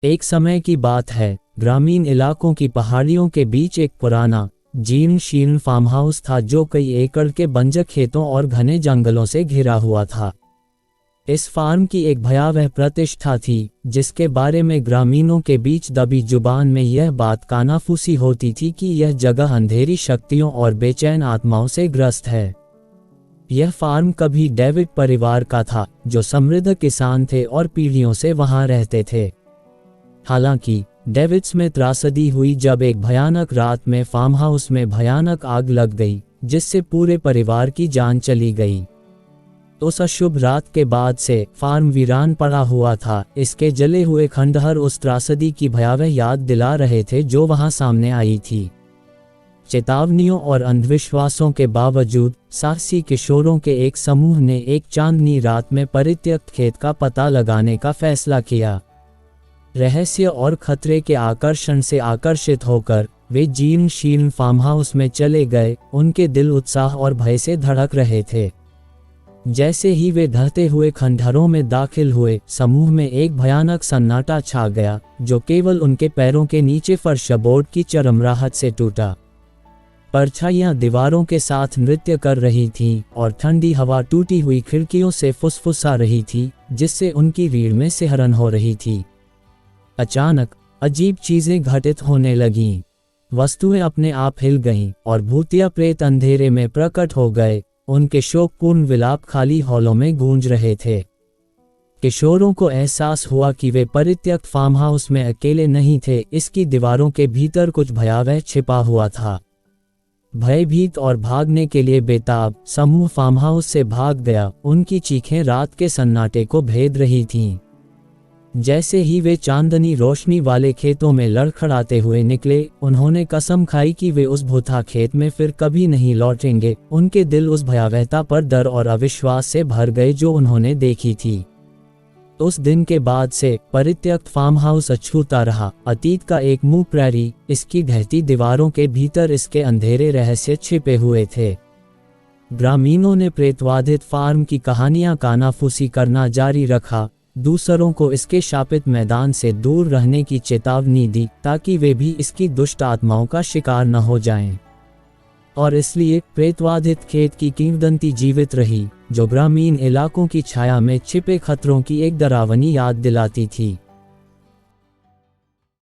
एक समय की बात है, ग्रामीण इलाकों की पहाड़ियों के बीच एक पुराना जीर्ण शीर्ण फार्म हाउस था जो कई एकड़ के बंजर खेतों और घने जंगलों से घिरा हुआ था। इस फार्म की एक भयावह प्रतिष्ठा थी, जिसके बारे में ग्रामीणों के बीच दबी जुबान में यह बात कानाफूसी होती थी कि यह जगह अंधेरी शक्तियों और बेचैन आत्माओं से ग्रस्त है। यह फार्म कभी डेविड परिवार का था, जो समृद्ध किसान थे और पीढ़ियों से वहां रहते थे। हालांकि डेविड्स में त्रासदी हुई जब एक भयानक रात में फार्म हाउस में भयानक आग लग गई, जिससे पूरे परिवार की जान चली गई। उस अशुभ रात के बाद से फार्म वीरान पड़ा हुआ था। इसके जले हुए खंडहर उस त्रासदी की भयावह याद दिला रहे थे जो वहां सामने आई थी। चेतावनियों और अंधविश्वासों के बावजूद साहसी किशोरों के एक समूह ने एक चांदनी रात में परित्यक्त खेत का पता लगाने का फैसला किया। रहस्य और खतरे के आकर्षण से आकर्षित होकर वे जीर्ण शीर्ण फार्म हाउस में चले गए। उनके दिल उत्साह और भय से धड़क रहे थे। जैसे ही वे ढहते हुए खंडहरों में दाखिल हुए, समूह में एक भयानक सन्नाटा छा गया, जो केवल उनके पैरों के नीचे फर्शबोर्ड की चरमराहट से टूटा। परछाइयां दीवारों के साथ नृत्य कर रही थीं और ठंडी हवा टूटी हुई खिड़कियों से फुसफुसा रही थी, जिससे उनकी रीढ़ में सिहरन हो रही थी। अचानक अजीब चीजें घटित होने लगीं। वस्तुएं अपने आप हिल गईं और भूतिया प्रेत अंधेरे में प्रकट हो गए। उनके शोकपूर्ण विलाप खाली हॉलों में गूंज रहे थे। किशोरों को एहसास हुआ कि वे परित्यक्त फार्म हाउस में अकेले नहीं थे। इसकी दीवारों के भीतर कुछ भयावह छिपा हुआ था। भयभीत और भागने के लिए बेताब, समूह फार्म हाउस से भाग गया। उनकी चीखें रात के सन्नाटे को भेद रही थीं। जैसे ही वे चांदनी रोशनी वाले खेतों में लड़खड़ाते हुए निकले, उन्होंने कसम खाई कि वे उस भूथा खेत में फिर कभी नहीं लौटेंगे। उनके दिल उस भयावहता पर डर और अविश्वास से भर गए जो उन्होंने देखी थी। उस दिन के बाद से परित्यक्त फार्म हाउस अछूता रहा। अतीत का एक मुंह प्रैरी, इसकी ढहती दीवारों के भीतर इसके अंधेरे रहस्य छिपे हुए थे। ग्रामीणों ने प्रेतवाधित फार्म की कहानियां कानाफूसी करना जारी रखा, दूसरों को इसके शापित मैदान से दूर रहने की चेतावनी दी, ताकि वे भी इसकी दुष्ट आत्माओं का शिकार न हो जाएं। और इसलिए प्रेतवाधित खेत की किंवदंती जीवित रही, जो ग्रामीण इलाकों की छाया में छिपे खतरों की एक डरावनी याद दिलाती थी।